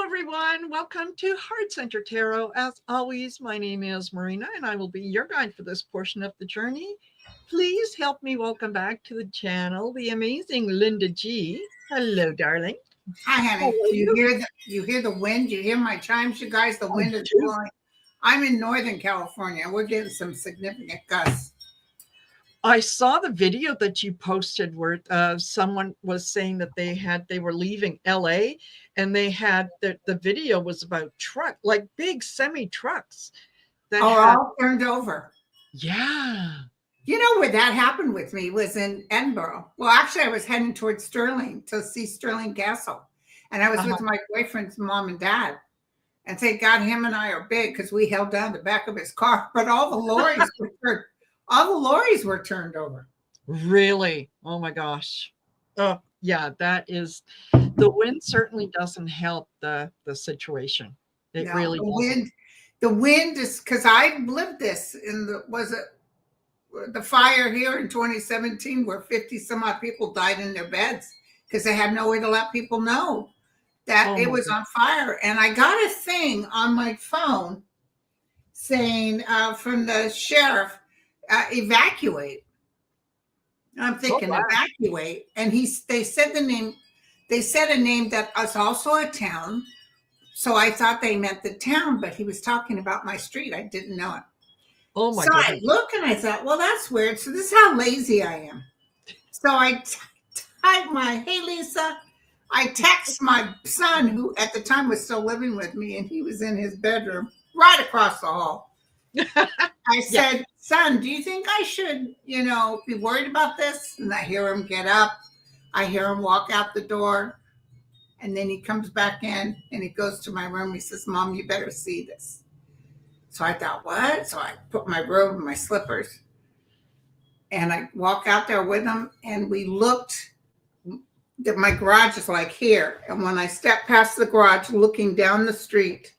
everyone. Welcome to Heart Center Tarot. As always, my name is Marina, and I will be your guide for this portion of the journey. Please help me welcome back to the channel the amazing Linda G. Hello, darling. Hi, How honey. are Do you you? hear the wind? Do you hear my chimes, you guys? The I wind is do. blowing. I'm in Northern California. We're getting some significant gusts. I saw the video that you posted where someone was saying that they were leaving LA, and they had the video was about like big semi trucks that Oh, had. all turned over. Yeah. You know where that happened with me was in Edinburgh. Well, actually, I was heading towards Stirling to see Stirling Castle. And I was with my boyfriend's mom and dad. And thank God him and I are big because we held down the back of his car. But all the lorries were turned over. Really? Oh my gosh. Oh, yeah, that is the wind certainly doesn't help the situation. It No, really doesn't. the wind is because I lived this in the fire here in 2017 where 50 some odd people died in their beds because they had no way to let people know that it was on fire. And I got a thing on my phone saying from the sheriff, evacuate. I'm thinking evacuate. And they said a name that is also a town. So I thought they meant the town, but he was talking about my street. I didn't know it. Oh my So goodness. I look and I thought, well, that's weird. So this is how lazy I am. So I type hey, Lisa, I text my son, who at the time was still living with me, and he was in his bedroom right across the hall. I said, son, do you think I should, be worried about this? And I hear him get up. I hear him walk out the door. And then he comes back in and he goes to my room. He says, Mom, you better see this. So I thought, what? So I put my robe and my slippers. And I walk out there with him. And we looked. My garage is like here. And when I stepped past the garage, looking down the street,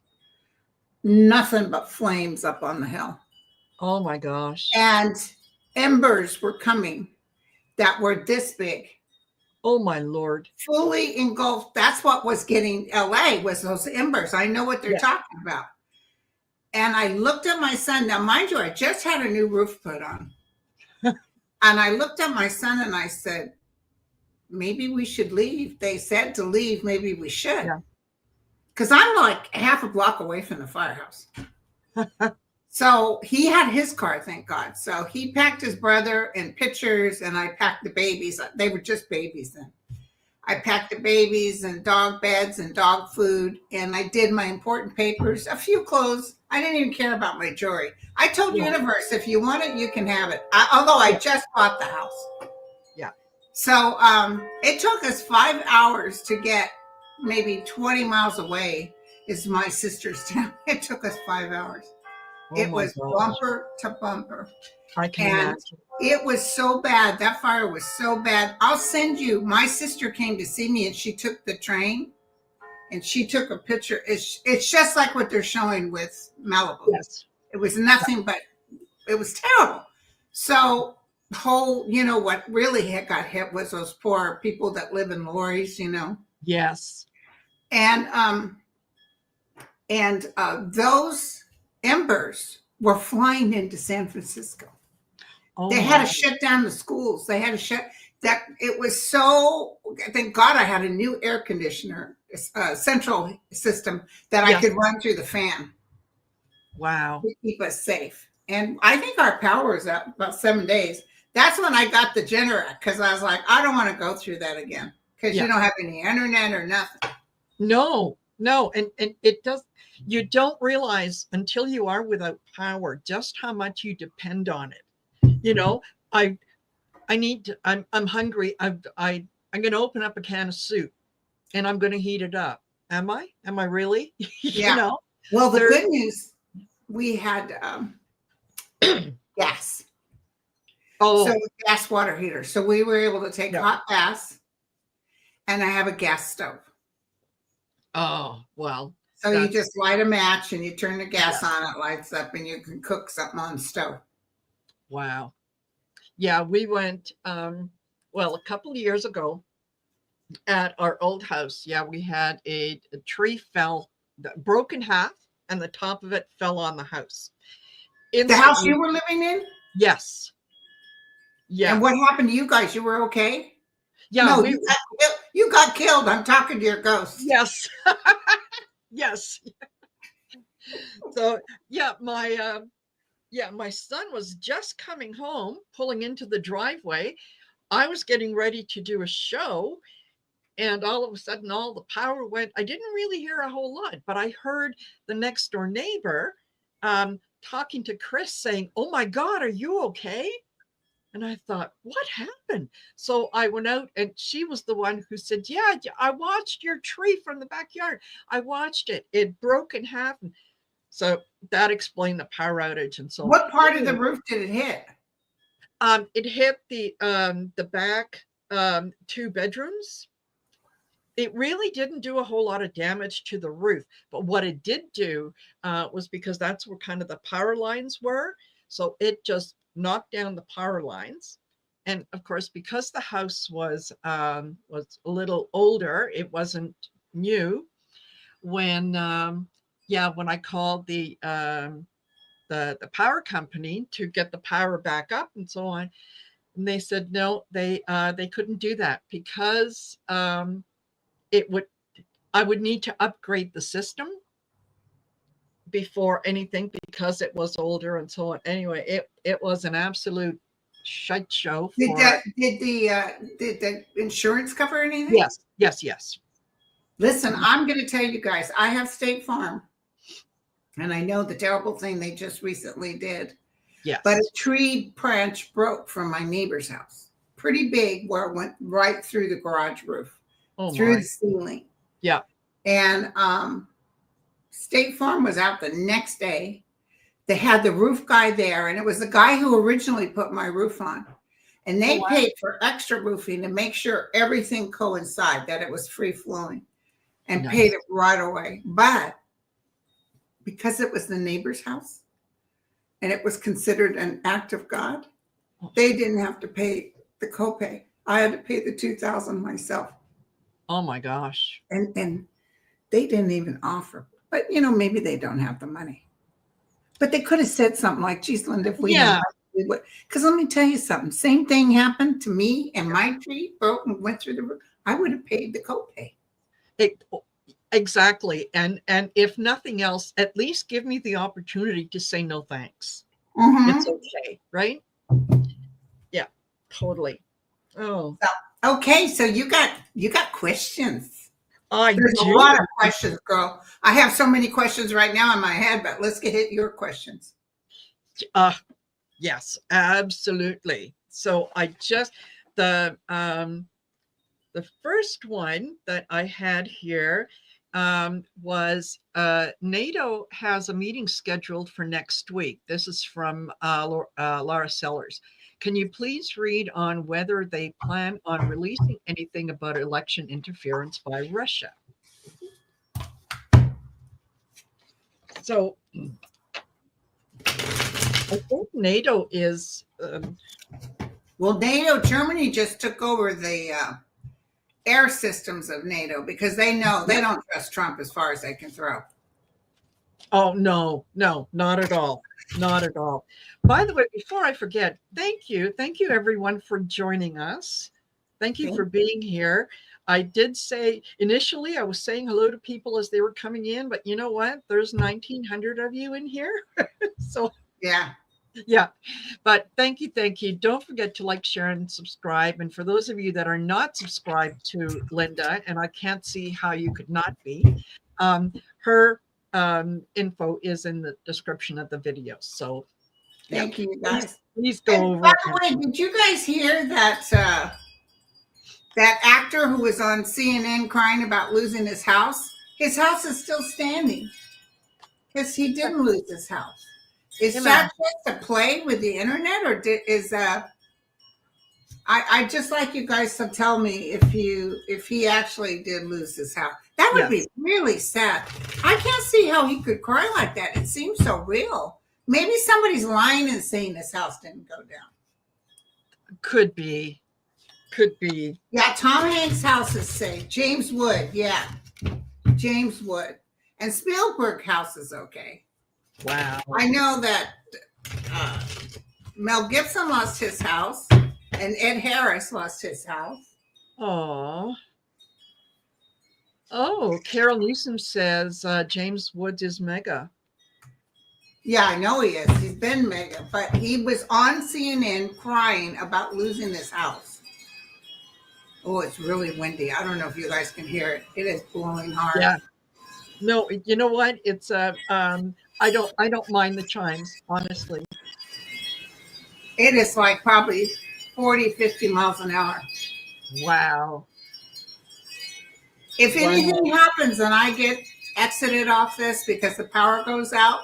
nothing but flames up on the hill. Oh my gosh. And embers were coming that were this big. Oh my Lord. Fully engulfed. That's what was getting LA was those embers. I know what they're talking about. And I looked at my son. Now, mind you, I just had a new roof put on. And I looked at my son and I said, maybe we should leave. They said to leave. Maybe we should. Because I'm like half a block away from the firehouse. So he had his car, thank God. So he packed his brother and pictures, and I packed the babies. They were just babies then. I packed the babies and dog beds and dog food, and I did my important papers, a few clothes. I didn't even care about my jewelry. I told Universe, if you want it, you can have it. Although I just bought the house. Yeah. So it took us 5 hours to get maybe 20 miles away is my sister's town. It took us 5 hours. It was bumper to bumper. I can imagine. It was so bad. That fire was so bad. I'll send you. My sister came to see me and she took the train and she took a picture. It's just like what they're showing with Malibu. Yes. It was nothing but it was terrible. So what really got hit was those poor people that live in lorries, Yes. And those embers were flying into San Francisco. They had to shut down the schools. They had to shut that. It was so, thank God I had a new air conditioner, central system that I could run through the fan. Wow. To keep us safe. And I think our power is up about 7 days. That's when I got the generator because I was like, I don't want to go through that again because you don't have any internet or nothing. No. And it does. You don't realize until you are without power just how much you depend on it. I'm hungry. I'm going to open up a can of soup and I'm going to heat it up. Am I really? Yeah. Well, the good news, we had gas. So gas water heater. So we were able to take hot baths, and I have a gas stove. Oh, well. So you just light a match and you turn the gas on, it lights up, and you can cook something on the stove. Wow. Yeah, we went, a couple of years ago, at our old house. Yeah, we had a tree broke in half, and the top of it fell on the house. The house Instantly, you were living in? yes, And what yes, happened to you guys? You were okay? yeah, No, we, you got killed. I'm talking to your ghost. yes, yes. So yeah, my son was just coming home, pulling into the driveway. I was getting ready to do a show, and all of a sudden all the power went. I didn't really hear a whole lot, but I heard the next door neighbor talking to Chris saying, "Oh my God, are you okay?" And I thought, what happened? So I went out, and she was the one who said, "Yeah, I watched your tree from the backyard. I watched it. It broke in half." And so that explained the power outage and so on. What part of the Anyway, roof did it hit? it hit the back two bedrooms. It really didn't do a whole lot of damage to the roof, but what it did do was, because that's where kind of the power lines were, so it just knocked down the power lines. And of course, because the house was a little older, it wasn't new. When when I called the power company to get the power back up and so on, and they said no, they couldn't do that because it would I would need to upgrade the system before anything, because it was older and so on. Anyway, it was an absolute shite show for. Did the insurance cover anything? Yes, yes, yes, Listen, I'm going to tell you guys, I have State Farm, and I know the terrible thing they just recently did. yes. But a tree branch broke from my neighbor's house, pretty big, where it went right through the garage roof, through the ceiling. Yeah. And State Farm was out the next day. They had the roof guy there, and it was the guy who originally put my roof on. And they paid for extra roofing to make sure everything coincided, that it was free flowing, and paid it right away. But because it was the neighbor's house and it was considered an act of God, they didn't have to pay the copay. I had to pay the $2,000 myself. Oh my gosh. And they didn't even offer. But maybe they don't have the money. But they could have said something like, "Geez, Linda, if we had money, because let me tell you something. Same thing happened to me, and my tree broke and went through the roof. I would have paid the copay." Exactly. And if nothing else, at least give me the opportunity to say no thanks. Mm-hmm. It's okay, right? Yeah, totally. Oh. Okay, so you got questions. There's a lot of questions, girl. I have so many questions right now in my head, but let's get hit your questions. Yes, absolutely. So I just the first one that I had here was NATO has a meeting scheduled for next week. This is from Laura Sellers. Can you please read on whether they plan on releasing anything about election interference by Russia? So I think NATO is. Well, NATO, Germany just took over the air systems of NATO because they know they don't trust Trump as far as they can throw. Oh, no, not at all. Not at all. By the way, before I forget, thank you everyone for joining us. Thank you for being here. I did say initially I was saying hello to people as they were coming in, but you know what? There's 1,900 of you in here. So yeah, but thank you. Don't forget to like, share, and subscribe. And for those of you that are not subscribed to Linda, and I can't see how you could not be, her info is in the description of the video. So thank you guys. Please go over. By the way, did you guys hear that that actor who was on CNN crying about losing his house? His house is still standing because he didn't lose his house. Is that just a play with the internet, or is I just like you guys to tell me if he actually did lose his house? That would be really sad. I can't see how he could cry like that. It seems so real. Maybe somebody's lying and saying his house didn't go down. Could be. Could be. Yeah, Tom Hanks' house is safe. James Wood, yeah. James Wood. And Spielberg house is okay. Wow. I know that uh, Mel Gibson lost his house, and Ed Harris lost his house. Oh. Oh, Carol Newsom says James Woods is mega. Yeah, I know he is. He's been mega, but he was on CNN crying about losing his house. Oh, it's really windy. I don't know if you guys can hear it. It is blowing hard. Yeah. No, you know what? It's I don't mind the chimes, honestly. It is like probably 40, 50 miles an hour. Wow. If Wow. anything happens and I get exited off this because the power goes out,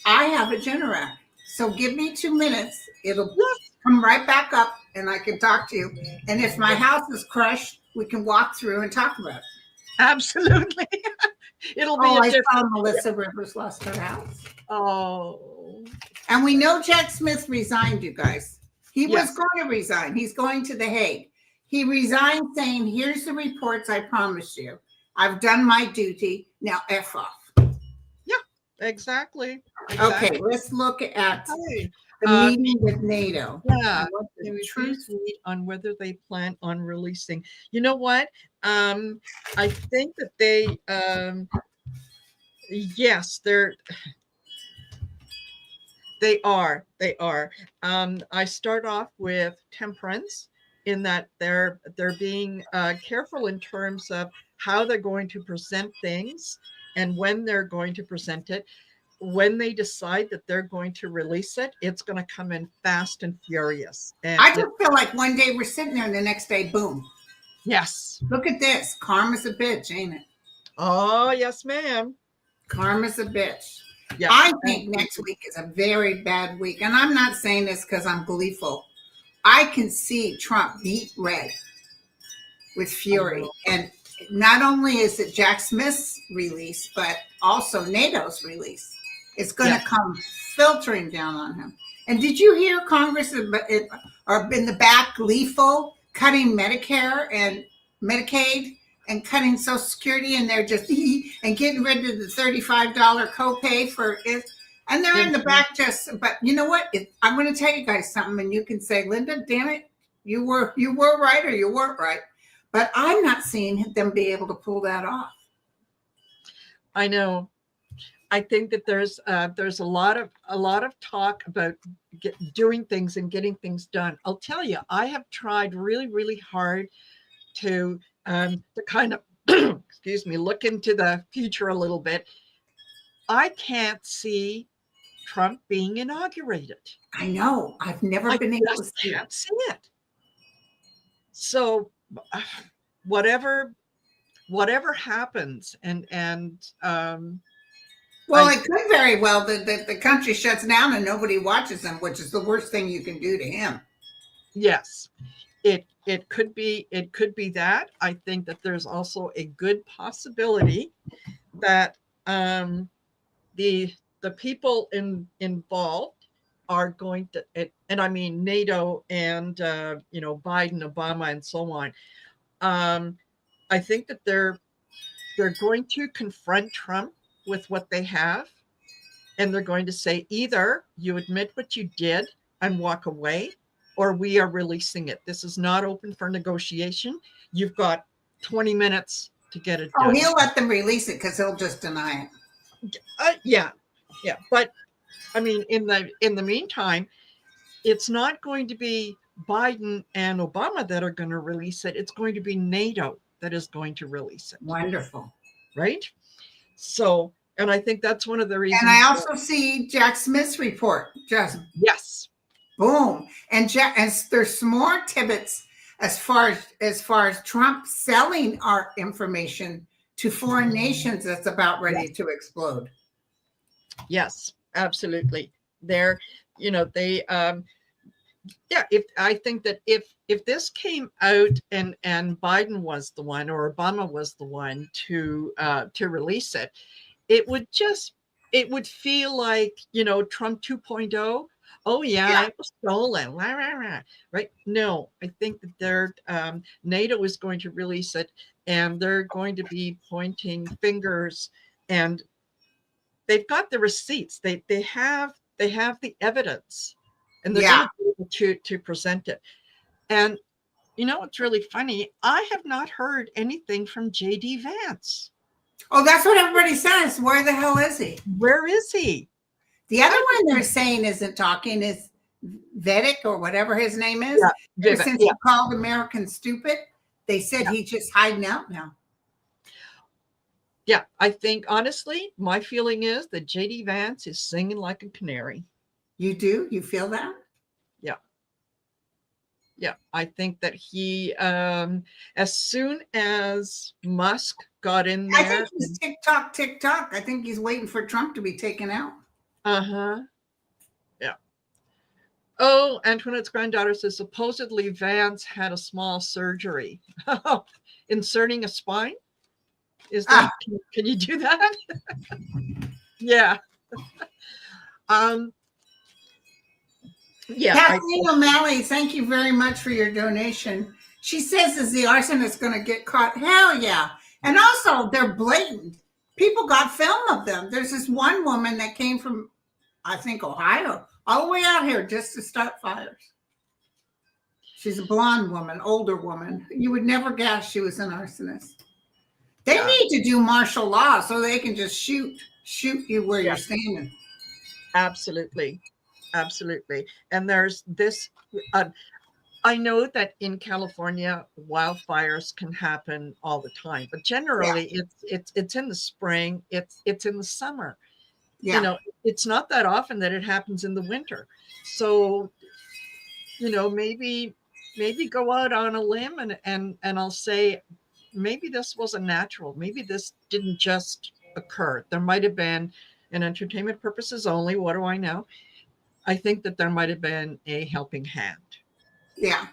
I have a Generac. So give me 2 minutes. It'll come right back up and I can talk to you. And if my house is crushed, we can walk through and talk about it. Absolutely. It'll be I saw Melissa Rivers lost her house. Oh. And we know Jack Smith resigned, you guys. He was going to resign. He's going to The Hague. He resigned saying, here's the reports I promised you. I've done my duty. Now F off. Yeah, exactly. Okay, let's look at the meeting with NATO. Yeah, can we please meet on whether they plan on releasing? You know what? I think that they, yes, they are. I start off with temperance in that they're being careful in terms of how they're going to present things and when they're going to present it. When they decide that they're going to release it, it's going to come in fast and furious. And I just feel like one day we're sitting there and the next day, boom. Yes. Look at this. Karma's a bitch, ain't it? Oh, yes, ma'am. Karma's a bitch. Yeah. I think next week is a very bad week. And I'm not saying this because I'm gleeful. I can see Trump beat red with fury. And not only is it Jack Smith's release, but also NATO's release. It's going to come filtering down on him. And did you hear Congress are in the back gleeful, cutting Medicare and Medicaid and cutting Social Security, and they're just and getting rid of the $35 copay for it. And they're in the back but you know what? I'm going to tell you guys something, and you can say, Linda, damn it, you were right or you weren't right. But I'm not seeing them be able to pull that off. I know. I think that there's a lot of talk about doing things and getting things done. I'll tell you, I have tried really, really hard to kind of excuse me, look into the future a little bit. I can't see Trump being inaugurated. I know. I've never been able to see it. So whatever happens, and well, it could very well that the country shuts down and nobody watches him, which is the worst thing you can do to him. Yes, it could be that. I think that there's also a good possibility that the people involved are going to, and I mean NATO and Biden, Obama, and so on. I think that they're going to confront Trump with what they have, and they're going to say, either you admit what you did and walk away, or we are releasing it. This is not open for negotiation. You've got 20 minutes to get it done. Oh, he'll let them release it because he'll just deny it. Yeah. But I mean, in the meantime, it's not going to be Biden and Obama that are going to release it. It's going to be NATO that is going to release it. Wonderful. Right? So, and I think that's one of the reasons. And I also see Jack Smith's report. Just yes, boom. And there's some more tidbits as far as Trump selling our information to foreign nations that's about ready to explode. Yes, absolutely. They I think that if this came out and Biden was the one, or Obama was the one to release it, it would feel like, Trump 2.0, Oh yeah, Yeah. it was stolen. Rah, rah, rah. Right? No, I think that they're NATO is going to release it, and they're going to be pointing fingers, and they've got the receipts. They have the evidence, and they're going Yeah. to be able to present it. And you know what's really funny? I have not heard anything from JD Vance. Oh, that's what everybody says. Where the hell is he? Where is he? The other I one they're saying isn't talking is Vedic or whatever his name is. Yeah, Ever Vivek. since Yeah, he called Americans stupid, they said yeah, he's just hiding out now. yeah. I think honestly, my feeling is that JD Vance is singing like a canary. You do? You feel that? Yeah, yeah. I think that he, as soon as Musk got in I think there, he's TikTok, TikTok. I think he's waiting for Trump to be taken out. uh-huh. Yeah. Oh, Antoinette's granddaughter says supposedly Vance had a small surgery. Inserting a spine? Is Ah, that can you do that? Yeah. Um yeah, Kathleen O'Malley, thank you very much for your donation. She says, is the arsonist going to get caught? Hell yeah. And also, they're blatant. People got film of them. There's this one woman that came from, I think, Ohio, all the way out here just to start fires. She's a blonde woman, older woman. You would never guess she was an arsonist. They yeah, need to do martial law so they can just shoot you where yeah, you're standing. absolutely. Absolutely. And there's this I know that in California wildfires can happen all the time, but Yeah, generally it's in the spring, it's in the summer. You yeah. know, it's not that often that it happens in the winter. So, maybe go out on a limb and I'll say maybe this wasn't natural. Maybe this didn't just occur. There might have been, in entertainment purposes only, what do I know? I think that there might have been a helping hand. Yeah.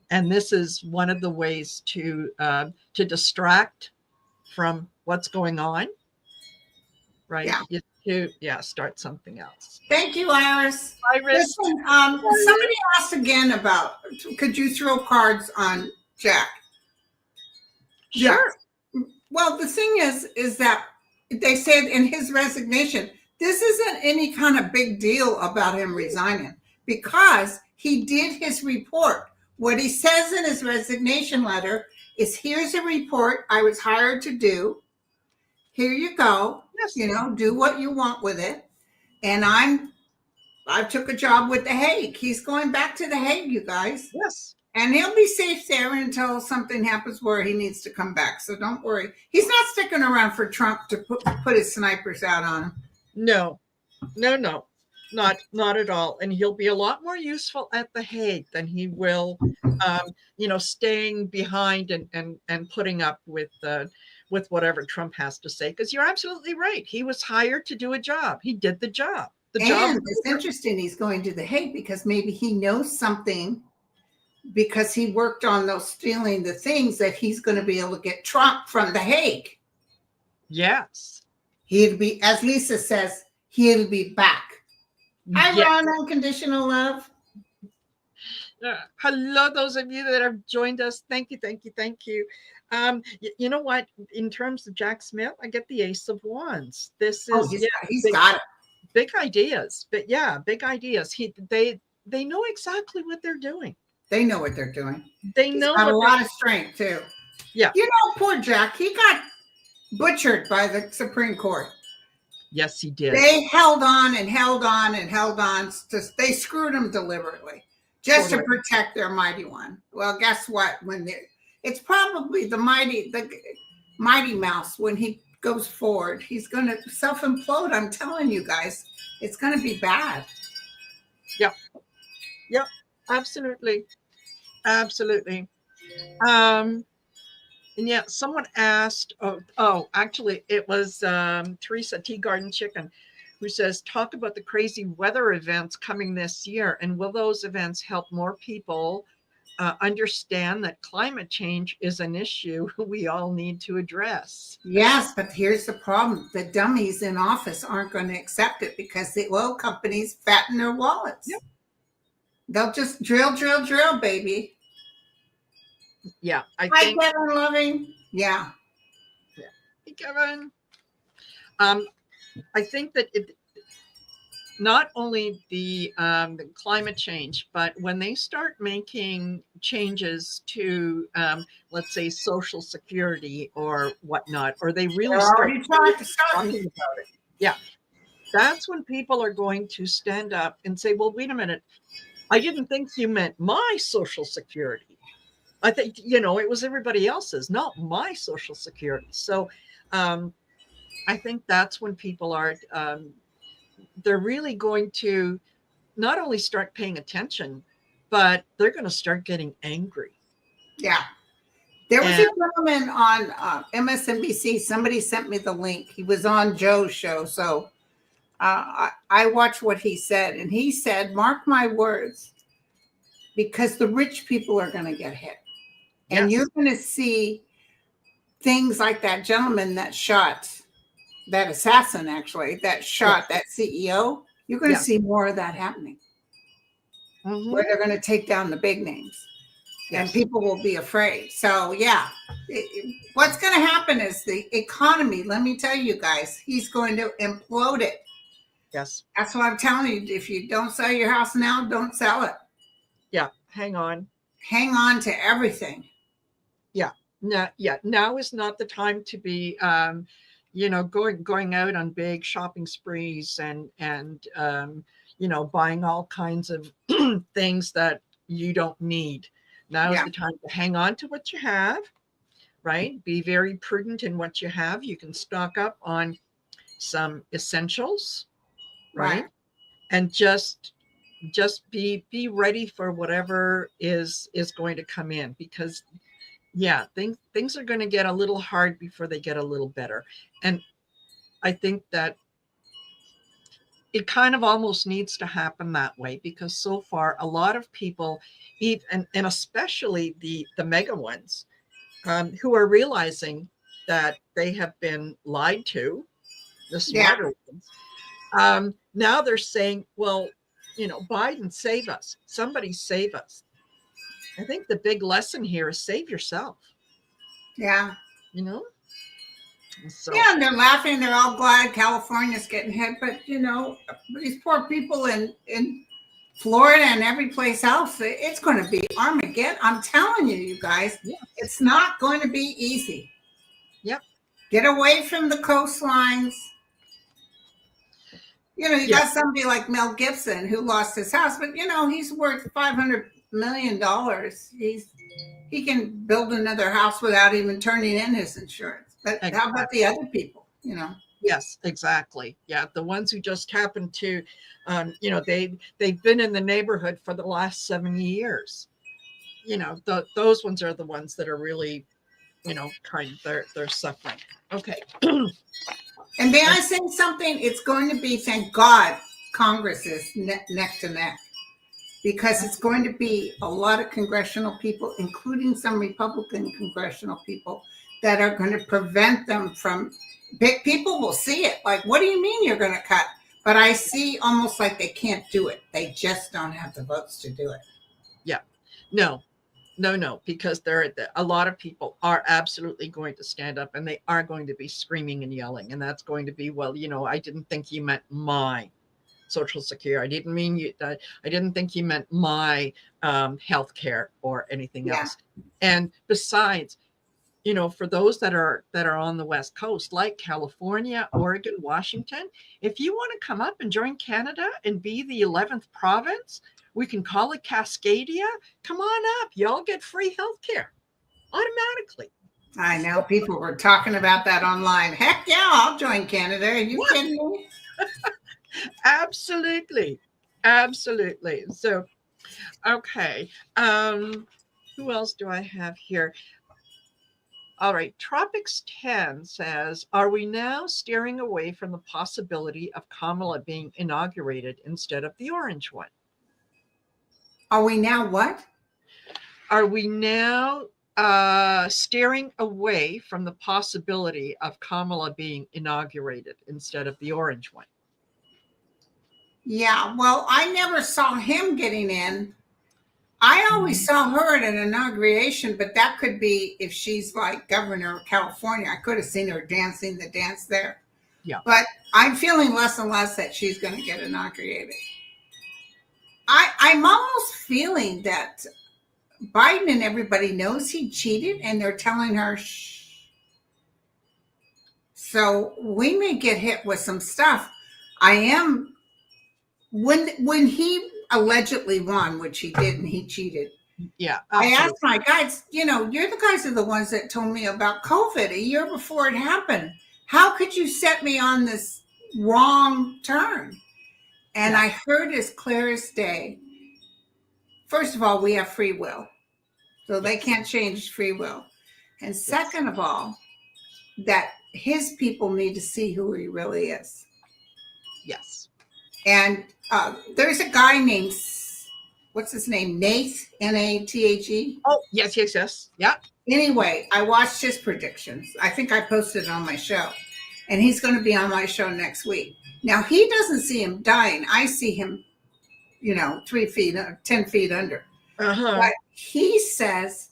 And this is one of the ways to distract from what's going on, right? Yeah. Start something else. Thank you, Iris. Iris, Listen, somebody asked again about could you throw cards on Jack? Yeah. sure. Well, the thing is that they said in his resignation, this isn't any kind of big deal about him resigning because he did his report. What he says in his resignation letter is, here's a report I was hired to do. Here you go. Yes. Do what you want with it. And I took a job with The Hague. He's going back to The Hague, you guys. Yes. And he'll be safe there until something happens where he needs to come back. So don't worry. He's not sticking around for Trump to put his snipers out on him. No, not at all. And he'll be a lot more useful at The Hague than he will, staying behind and putting up with whatever Trump has to say. Because you're absolutely right. He was hired to do a job. He did the job. And it's interesting he's going to The Hague because maybe he knows something because he worked on those stealing the things that he's going to be able to get Trump from The Hague. Yes. He'll be, as Lisa says, he'll be back. Hi, Yes. Ron, Unconditional Love. Hello, those of you that have joined us. Thank you, thank you, thank you. You know what? In terms of Jack Smith, I get the Ace of Wands. This is he's got it. Big ideas, but yeah, big ideas. They know exactly what they're doing. They know what they're doing. They know got a lot of strength too. Yeah. Poor Jack. He got butchered by the Supreme Court. Yes, he did. They held on and held on and held on. They screwed him deliberately just to protect their mighty one. Well, guess what? It's probably the mighty mouse when he goes forward. He's going to self-implode. I'm telling you guys, it's going to be bad. Yep. Absolutely. And yeah, someone asked, actually it was Teresa Tea Garden Chicken, who says, talk about the crazy weather events coming this year, and will those events help more people understand that climate change is an issue we all need to address? Yes, but here's the problem. The dummies in office aren't going to accept it because the oil companies fatten their wallets. Yep. They'll just drill, baby. Yeah, I Hi, think. Kevin Loving. Yeah. Yeah. Hey, Kevin. Um, I think that not only the climate change, but when they start making changes to, let's say, Social Security or whatnot, or they really They're start already talking starting. about it, yeah, that's when people are going to stand up and say, "Well, wait a minute, I didn't think you meant my Social Security. I think it was everybody else's, not my Social Security." So, um, I think that's when people are. They're really going to not only start paying attention, but they're going to start getting angry. Yeah. There was a And gentleman on MSNBC. Somebody sent me the link. He was on Joe's show. So I watched what he said. And he said, mark my words, because the rich people are going to get hit. And you're yes, going to see things like that gentleman that shot, that assassin actually, that yeah, shot that CEO. You're going to yeah, see more of that happening, where hmm, they're going to take down the big names. And yes, people will be afraid. So, yeah, what's going to happen is the economy, let me tell you guys, he's going to implode it. yes, That's what I'm telling you. If you don't sell your house now, don't sell it. yeah. Hang on. Hang on to everything. Yeah, yeah. Now is not the time to be, going out on big shopping sprees and buying all kinds of things that you don't need. Now is Yeah, the time to hang on to what you have, right? Be very prudent in what you have. You can stock up on some essentials, right. right? And just be ready for whatever is going to come in, because yeah, things are going to get a little hard before they get a little better. And I think that it kind of almost needs to happen that way, because so far a lot of people, and especially the mega ones, who are realizing that they have been lied to, the Yeah, smarter ones, now they're saying, well, Biden, save us. Somebody save us. I think the big lesson here is save yourself, yeah. you know? So, Yeah, and they're laughing. They're all glad California's getting hit. But, these poor people in Florida and every place else, it's going to be Armageddon. I'm telling you, you guys, yes. it's not going to be easy. Yep. Get away from the coastlines. You Yeah. got somebody like Mel Gibson who lost his house, but he's worth $500 million. He can build another house without even turning in his insurance. But how about the Exactly. other people? Yes, exactly. Yeah. The ones who just happen to, they've been in the neighborhood for the last 7 years. Those ones are the ones that are really, they're suffering. Okay. And may And I say something? It's going to be, thank God, Congress is neck to neck, because it's going to be a lot of congressional people, including some Republican congressional people, that are going to prevent them from. Big people will see it. Like, what do you mean you're going to cut? But I see almost like they can't do it. They just don't have the votes to do it. yeah, no, no, because a lot of people are absolutely going to stand up, and they are going to be screaming and yelling. And that's going to be, well, I didn't think you meant my Social Security. I didn't mean you. I didn't think you meant my health care or anything Yeah. else. And besides, for those that are on the West Coast, like California, Oregon, Washington, if you want to come up and join Canada and be the 11th province, we can call it Cascadia. Come on up. Y'all get free health care automatically. I know people were talking about that online. Heck yeah, I'll join Canada. Are you kidding me? Absolutely. Absolutely. So, okay. Who else do I have here? All right. Tropics 10 says, are we now steering away from the possibility of Kamala being inaugurated instead of the orange one? Are we now what? Are we now steering away from the possibility of Kamala being inaugurated instead of the orange one? Yeah, well, I never saw him getting in. I always Mhm. saw her at an inauguration, but that could be if she's like governor of California. I could have seen her dancing the dance there. Yeah. But I'm feeling less and less that she's going to get inaugurated. I'm almost feeling that Biden and everybody knows he cheated and they're telling her, shh. So we may get hit with some stuff. I am when he allegedly won, which he did, and he cheated. Yeah, I asked absolutely. my guys, you're the guys are the ones that told me about COVID a year before it happened. How could you set me on this wrong turn? And Yeah. I heard as clear as day. First of all, we have free will, so they Yes. can't change free will. And Yes. second of all, that his people need to see who he really is. Yes. And there's a guy named, what's his name? Nate, Nathe. Oh, yes, yes, yes. Yeah. Anyway, I watched his predictions. I think I posted it on my show. And he's going to be on my show next week. Now, he doesn't see him dying. I see him, 3 feet, 10 feet under. Uh-huh. But he says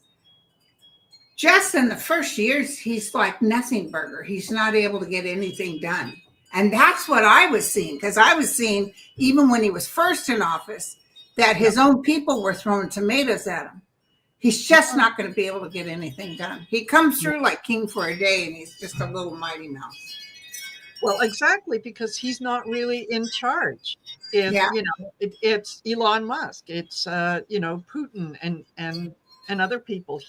just in the first years, he's like nothing burger. He's not able to get anything done. And that's what I was seeing, because I was seeing, even when he was first in office, that Yeah. his own people were throwing tomatoes at him. He's just not going to be able to get anything done. He comes Yeah. through like king for a day, and he's just a little mighty mouse. Well, exactly, because he's not really in charge. Yeah. It's Elon Musk, it's Putin and other people.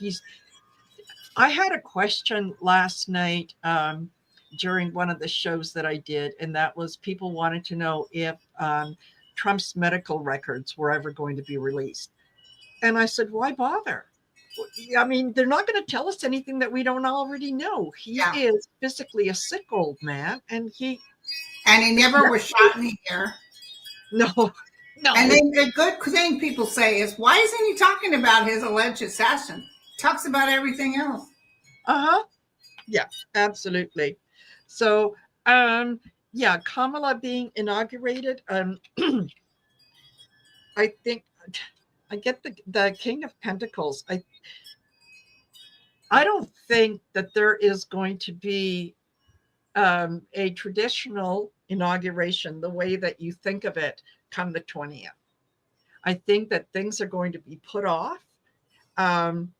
I had a question last night during one of the shows that I did, and that was people wanted to know if Trump's medical records were ever going to be released. And I said, why bother? I mean, they're not going to tell us anything that we don't already know. He Yeah. is physically a sick old man, and And he never was shot in the ear. no, no. And then the good thing people say is, why isn't he talking about his alleged assassin? Talks about everything else. Uh-huh. Yeah, absolutely. So, yeah, Kamala being inaugurated, I think I get the King of Pentacles. I don't think that there is going to be a traditional inauguration the way that you think of it come the 20th. I think that things are going to be put off. Um,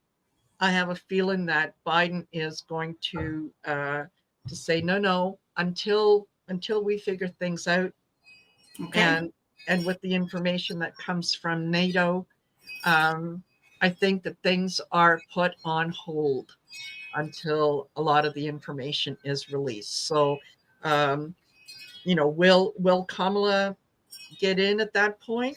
I have a feeling that Biden is going to say no until we figure things out, Okay. and with the information that comes from NATO, I think that things are put on hold until a lot of the information is released. So, will Kamala get in at that point?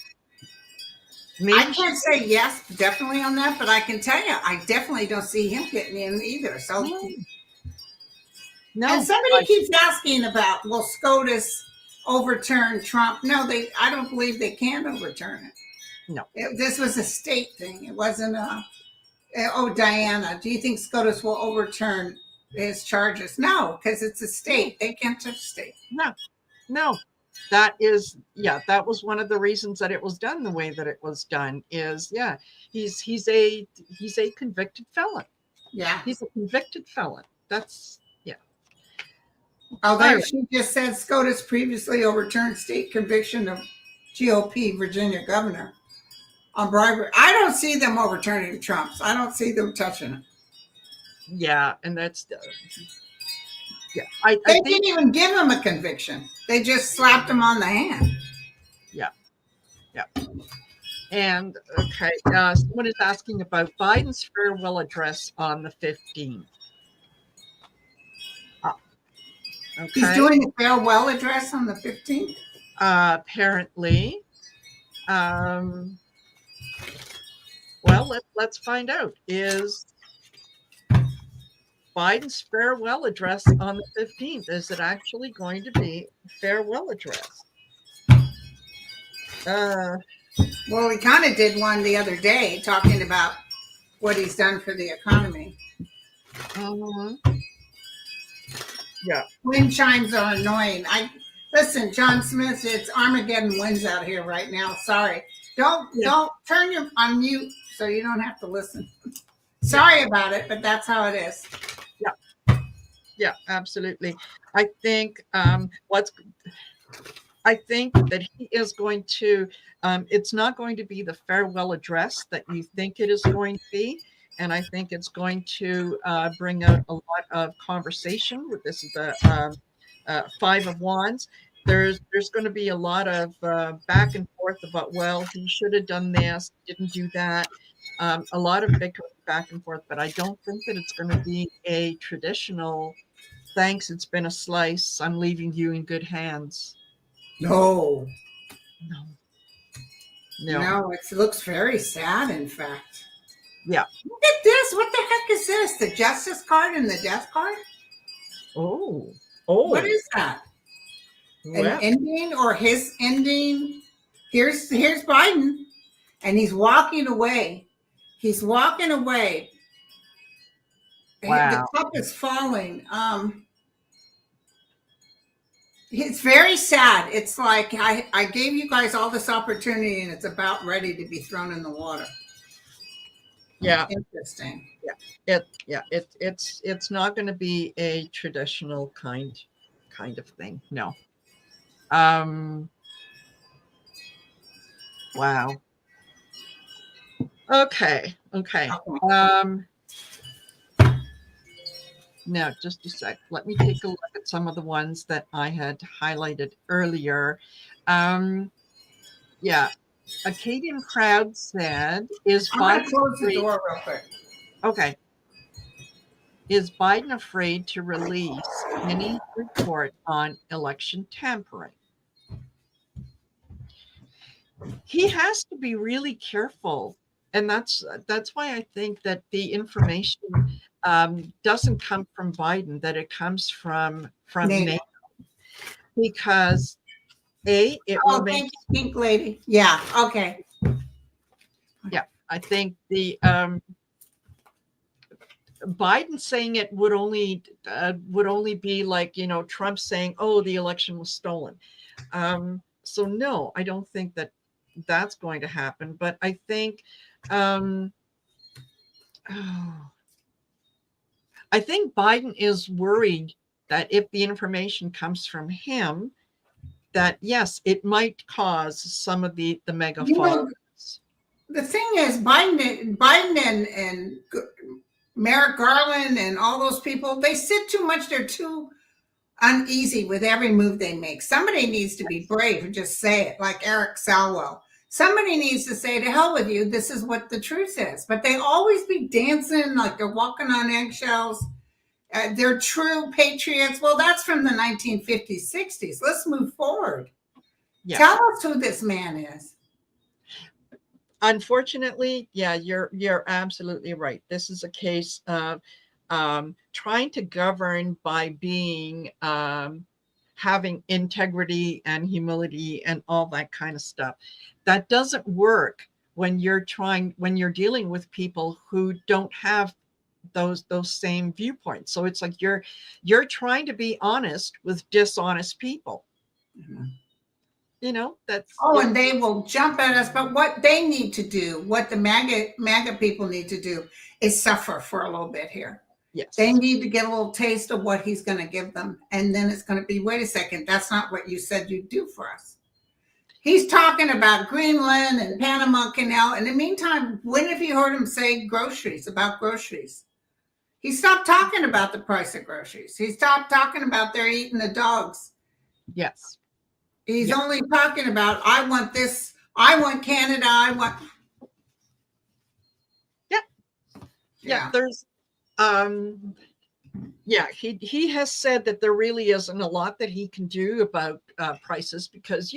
Maybe I can't say yes, definitely on that, but I can tell you, I definitely don't see him getting in either. So, no. and somebody keeps asking about, will SCOTUS overturn Trump? No, I don't believe they can overturn it. No. This was a state thing. It wasn't oh, Diana, do you think SCOTUS will overturn his charges? No, because it's a state. They can't touch state. No. That was one of the reasons that it was done the way that it was done. He's a convicted felon. Yeah. He's a convicted felon. That's Although she just said SCOTUS previously overturned state conviction of GOP Virginia governor on bribery. I don't see them overturning Trump's. I don't see them touching it. Yeah, and that's they didn't even give him a conviction. They just slapped him on the hand. Yeah. And okay, someone is asking about Biden's farewell address on the 15th. Okay. He's doing a farewell address on the 15th? Apparently. Well, let's find out. Is Biden's farewell address on the 15th, is it actually going to be a farewell address? Well, he kind of did one the other day talking about what he's done for the economy. Yeah. Wind chimes are annoying. Listen, John Smith, it's Armageddon winds out here right now. Sorry. Yeah, Don't turn your on mute so you don't have to listen. yeah, Sorry about it, but that's how it is. yeah, yeah, absolutely. I think I think that he is going to, it's not going to be the farewell address that you think it is going to be. And I think it's going to bring out a lot of conversation. With this is the Five of Wands. There's going to be a lot of back and forth about, well, he should have done this, didn't do that. A lot of bickering back and forth, but I don't think that it's going to be a traditional thanks. It's been a slice. I'm leaving you in good hands. No, No, no. no, it looks very sad, in fact. Yeah. Look at this. What the heck is this? The Justice card and the Death card? Oh. What Oh. is that? An Well. ending or his ending? Here's Biden, and he's walking away. He's walking away. The Wow. cup is falling. It's very sad. It's like I gave you guys all this opportunity, and it's about ready to be thrown in the water. Yeah. Interesting. It's not going to be a traditional kind of thing. No. Wow. Okay. Now just a sec. Let me take a look at some of the ones that I had highlighted earlier. Yeah. Acadian Crowd said, is I'm going to Biden close the afraid? door real quick. Okay. Is Biden afraid to release any report on election tampering? He has to be really careful, and that's why I think that the information doesn't come from Biden; that it comes from NATO. NATO, because it will Oh, make. thank you, pink lady. Yeah. Okay. Yeah, I think the Biden saying it would only be like, Trump saying, "Oh, the election was stolen." So no, I don't think that that's going to happen. But I think, oh, I think Biden is worried that if the information comes from him, that yes, it might cause some of the mega You know, followers. the thing is, Biden and Merrick Garland and all those people, they sit too much. They're too uneasy with every move they make. Somebody needs to be brave and just say it, like Eric Salwell. Somebody needs to say, to hell with you, this is what the truth is. But they always be dancing like they're walking on eggshells. They're true patriots. Well, that's from the 1950s, 60s. Let's move forward. Yeah. Tell us who this man is. Unfortunately, yeah, you're absolutely right. This is a case of trying to govern by being having integrity and humility and all that kind of stuff. That doesn't work when you're dealing with people who don't have those same viewpoints. So it's like you're trying to be honest with dishonest people. Mm-hmm. That's and they will jump at us. But what they need to do, what the MAGA people need to do, is suffer for a little bit here. Yes. They need to get a little taste of what he's going to give them. And then it's going to be, wait a second, that's not what you said you'd do for us. He's talking about Greenland and Panama Canal. In the meantime, when have you heard him say about groceries? He stopped talking about the price of groceries. He stopped talking about they're eating the dogs. Yes. He's only talking about, I want this, I want Canada, I want. Yeah. There's, he has said that there really isn't a lot that he can do about prices because,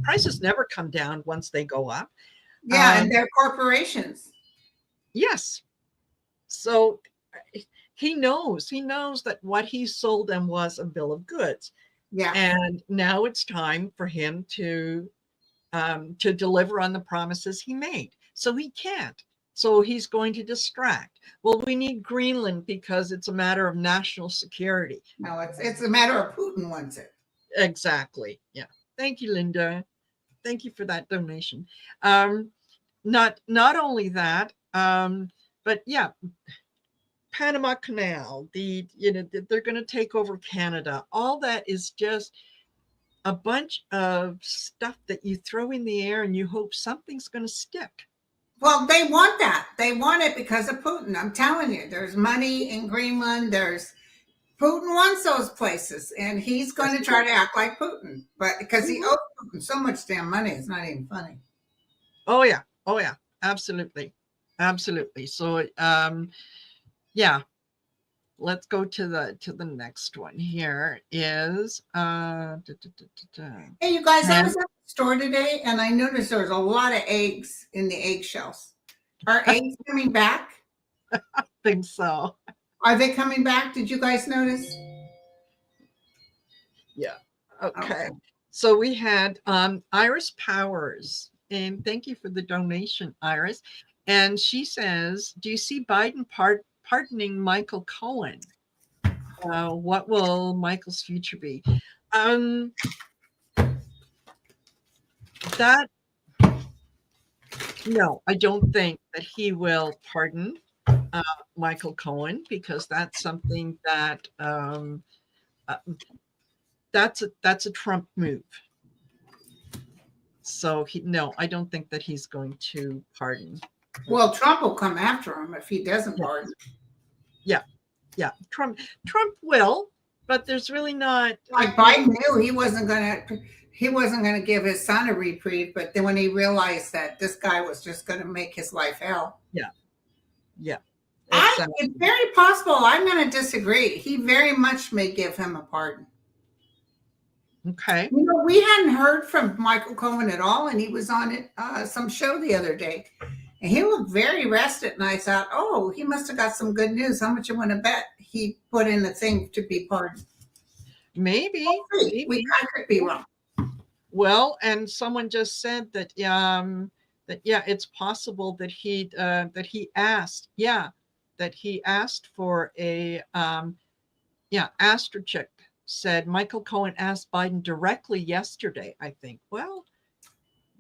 prices never come down once they go up. Yeah, and they're corporations. Yes. So he knows that what he sold them was a bill of goods. Yeah. And now it's time for him to deliver on the promises he made. So he can't. So he's going to distract. Well, we need Greenland because it's a matter of national security. No, it's a matter of Putin wants it. Exactly. Yeah. Thank you, Linda. Thank you for that donation. Um, not only that, but yeah, Panama Canal, they're going to take over Canada. All that is just a bunch of stuff that you throw in the air and you hope something's going to stick. Well, they want that. They want it because of Putin. I'm telling you, there's money in Greenland. There's Putin wants those places, and he's going to try to act like Putin, but because he Mhm. owes Putin so much damn money, it's not even funny. Oh yeah. Oh yeah. Absolutely. Absolutely. So yeah, let's go to the next one. Here is Hey, you guys, I and was at the store today, and I noticed there was a lot of eggs in the eggshells. Are eggs coming back? think so. Are they coming back? Did you guys notice? Yeah. Okay. Okay. So we had Iris Powers, and thank you for the donation, Iris. And she says, "Do you see Biden pardoning Michael Cohen? What will Michael's future be?" Um, that No, I don't think that he will pardon uh, Michael Cohen because that's something that uh, that's a Trump move. So no, I don't think that he's going to pardon. Well, Trump will come after him if he doesn't Yeah, pardon. yeah, yeah. Trump will, but there's really not. Like Biden knew he wasn't gonna give his son a reprieve, but then when he realized that this guy was just gonna make his life hell, Yeah, yeah, it's exactly. very possible. I'm going to disagree. He very much may give him a pardon. Okay. We hadn't heard from Michael Cohen at all, and he was on it some show the other day, and he looked very rested. And I thought, oh, he must have got some good news. How much you want to bet he put in a thing to be pardoned? Maybe, maybe. I could be wrong. Well, and someone just said that yeah, it's possible that he asked for a Asterchick said Michael Cohen asked Biden directly yesterday, I think. Well,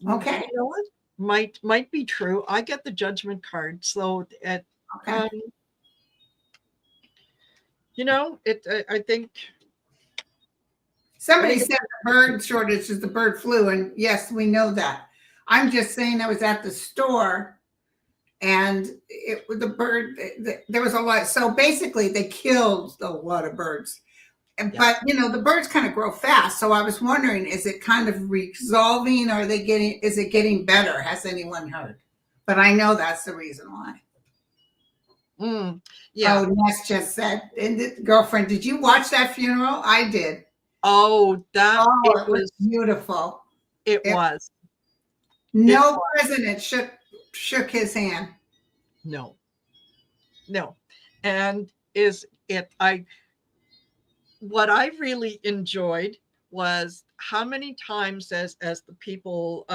Okay. you know what? Might be true. I get the judgment card, so Okay. um, I think Somebody said the bird shortage is the bird flu, and yes, we know that. I'm just saying I was at the store and the bird, there was a lot. So basically, they killed a lot of birds. yeah. But the birds kind of grow fast. So I was wondering, is it kind of resolving? Or is it getting better? Has anyone heard? But I know that's the reason why. Yeah. Oh, Ness just said, and girlfriend, did you watch that funeral? I did. Oh, it was beautiful. It was. No president shook his hand. No. And what I really enjoyed was how many times as the people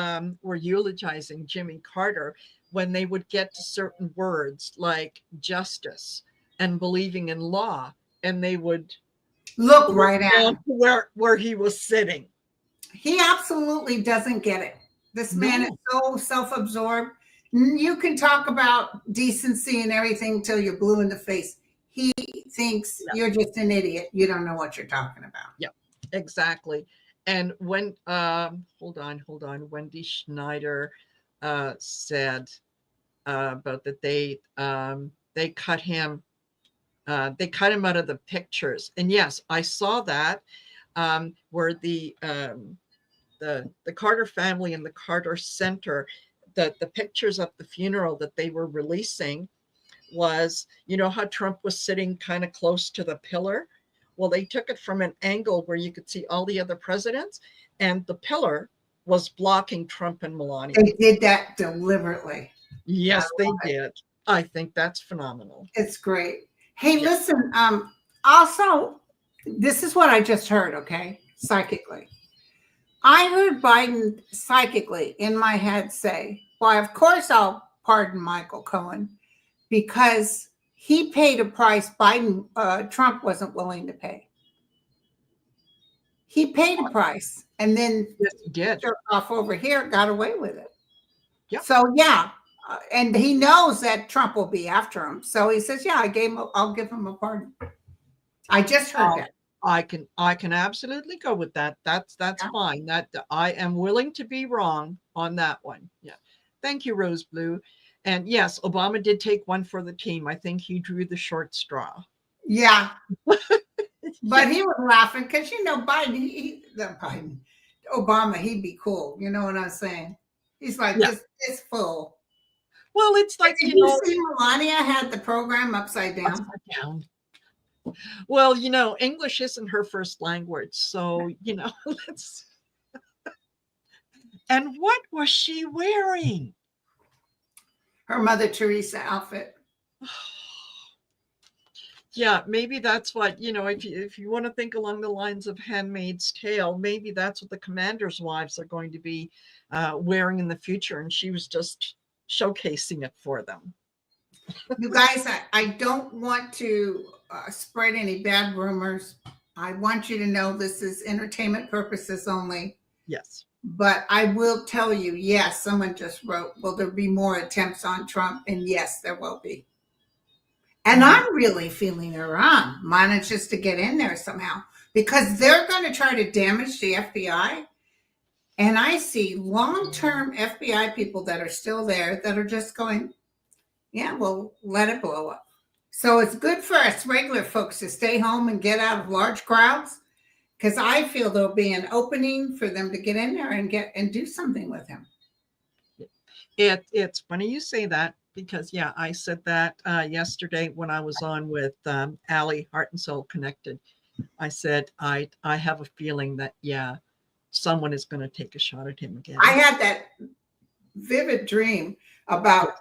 were eulogizing Jimmy Carter, when they would get to certain words like justice and believing in law, and they would look right at him where he was sitting. He absolutely doesn't get it. This man is so self-absorbed. You can talk about decency and everything till you're blue in the face. He thinks you're just an idiot. You don't know what you're talking about. Yeah, exactly. And when hold on, Wendy Schneider said about that they cut him out of the pictures. And yes, I saw that where the Carter family and the Carter Center, the pictures of the funeral that they were releasing was, how Trump was sitting kind of close to the pillar. Well, they took it from an angle where you could see all the other presidents, and the pillar was blocking Trump and Melania. They did that deliberately. Yes, they did. I think that's phenomenal. It's great. Hey, listen, also, this is what I just heard, okay? Psychically. I heard Biden psychically in my head say, well, of course I'll pardon Michael Cohen because he paid a price Trump wasn't willing to pay. He paid a price and then Yes, he did. jerk off over here, got away with it. Yep. So yeah, and he knows that Trump will be after him. So he says, "Yeah, I'll give him a pardon." I just heard Um, that. I can absolutely go with that. That's Yeah. fine. That I am willing to be wrong on that one. Yeah. Thank you, Rose Blue. And yes, Obama did take one for the team. I think he drew the short straw. Yeah, Yeah. but he was laughing because Biden, the Biden, Obama, he'd be cool. You know what I'm saying? He's like Yeah. this fool. Well, it's like, Did you see Melania had the program upside down? upside down. Well, English isn't her first language. So, let's. And what was she wearing? Her Mother Teresa outfit. Yeah, maybe that's what, if you want to think along the lines of Handmaid's Tale, maybe that's what the commanders' wives are going to be wearing in the future. And she was just showcasing it for them. You guys, I don't want to spread any bad rumors. I want you to know this is entertainment purposes only. Yes. But I will tell you, yes, someone just wrote, will there be more attempts on Trump? And yes, there will be. And I'm really feeling Iran manages to get in there somehow because they're going to try to damage the FBI. And I see long-term FBI people that are still there that are just going, yeah, well, let it blow up. So it's good for us regular folks to stay home and get out of large crowds because I feel there'll be an opening for them to get in there and do something with him. It's funny you say that because, yeah, I said that yesterday when I was on with Allie, Heart and Soul Connected. I said, I have a feeling that, yeah, someone is going to take a shot at him again. I had that vivid dream about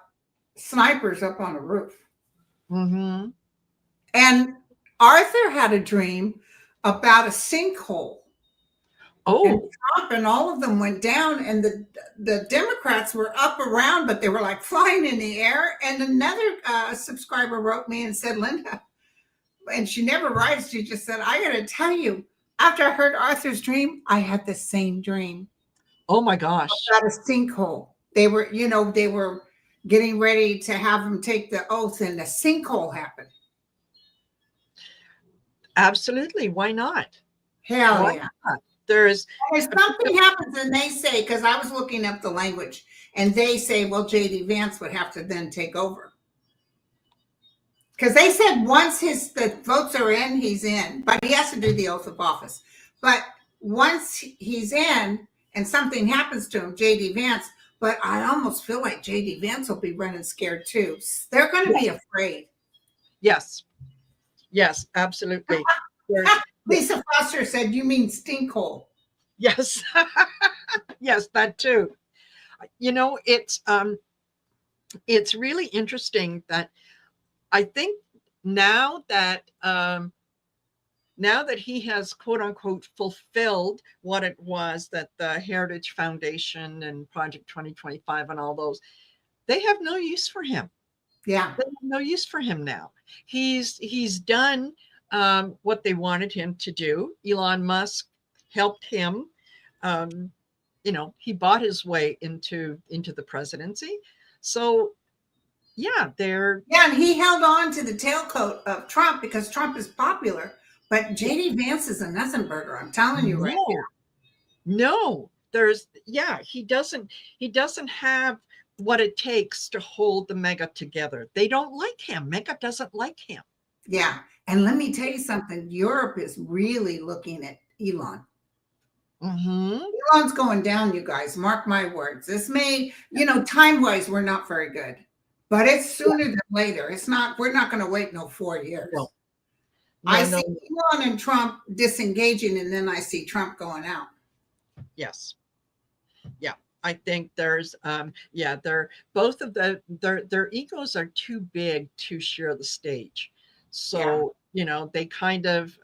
snipers up on a roof. Mm-hmm. And Arthur had a dream about a sinkhole. Oh. And Trump and all of them went down, and the Democrats were up around, but they were like flying in the air. And another subscriber wrote me and said, Linda, and she never writes, she just said, I got to tell you, after I heard Arthur's dream, I had the same dream. Oh my gosh. About a sinkhole. They were getting ready to have him take the oath, and the sinkhole happened. Absolutely. Why not? Hell Why yeah. Not? There's if something happens and they say, because I was looking up the language, and they say, well, JD Vance would have to then take over. Because they said once the votes are in, he's in, but he has to do the oath of office. But once he's in and something happens to him, JD Vance, but I almost feel like JD Vance will be running scared too. They're going to be afraid. Yes. Yes, absolutely. Lisa Foster said, you mean stinkhole? Yes. Yes, that too. It's really interesting that I think now that he has quote unquote fulfilled what it was that the Heritage Foundation and Project 2025 and all those, they have no use for him. Yeah. They have no use for him now. He's done what they wanted him to do. Elon Musk helped him. He bought his way into the presidency. So yeah, and he held on to the tailcoat of Trump because Trump is popular. But JD Vance is a nothing burger. I'm telling you right now. No, he doesn't have what it takes to hold the mega together. They don't like him. Mega doesn't like him. Yeah. And let me tell you something. Europe is really looking at Elon. Mm-hmm. Elon's going down, you guys. Mark my words. This may, time-wise, we're not very good. But it's sooner than later. We're not going to wait 4 years. No. I see Elon and Trump disengaging, and then I see Trump going out. Yes. Yeah. I think there's they're both of their egos are too big to share the stage. So, they kind of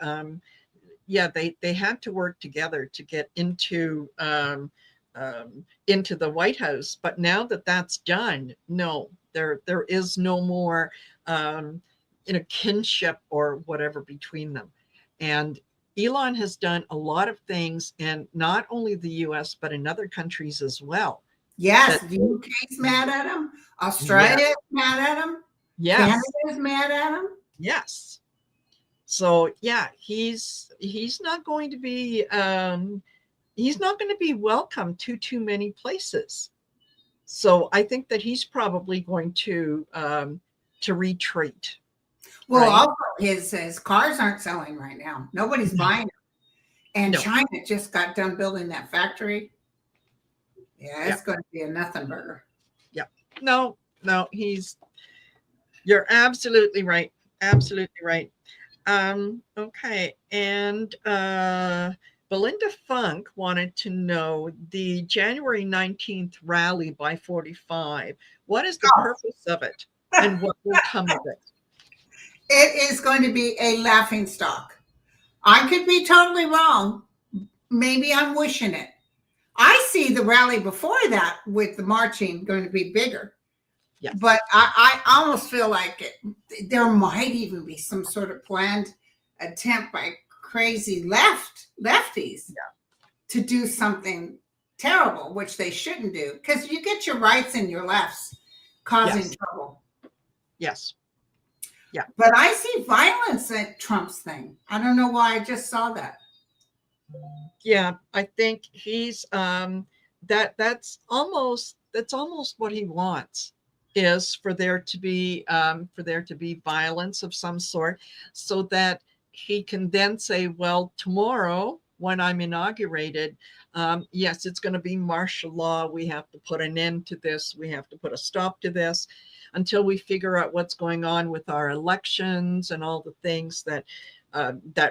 they had to work together to get into the White House. But now that that's done, no, there is no more kinship or whatever between them. And Elon has done a lot of things in not only the US, but in other countries as well. Yes, That, the UK's mad at him. yes, Australia's mad at him. yes, Canada's mad at him. yes. So yeah, he's not going to be welcome to too many places. So I think that he's probably going to retreat, Well, right? also his cars aren't selling right now. Nobody's No, buying them. And no, China just got done building that factory. Yeah, yeah, it's going to be a nothing burger. yeah. No, no, you're absolutely right. Absolutely right. Okay. And Belinda Funk wanted to know the January 19th rally by 45. What is the purpose of it and what will come of it? It is going to be a laughing stock. I could be totally wrong. Maybe I'm wishing it. I see the rally before that with the marching going to be bigger. Yes. But I almost feel like there might even be some sort of planned attempt by crazy lefties to do something terrible, which they shouldn't do, because you get your rights and your lefts causing trouble. Yes. Yeah. But I see violence at Trump's thing. I don't know why I just saw that. Yeah, I think he's that's almost what he wants, is for there to be violence of some sort, so that he can then say, well, tomorrow when I'm inaugurated, yes, it's going to be martial law. We have to put an end to this. We have to put a stop to this until we figure out what's going on with our elections and all the things that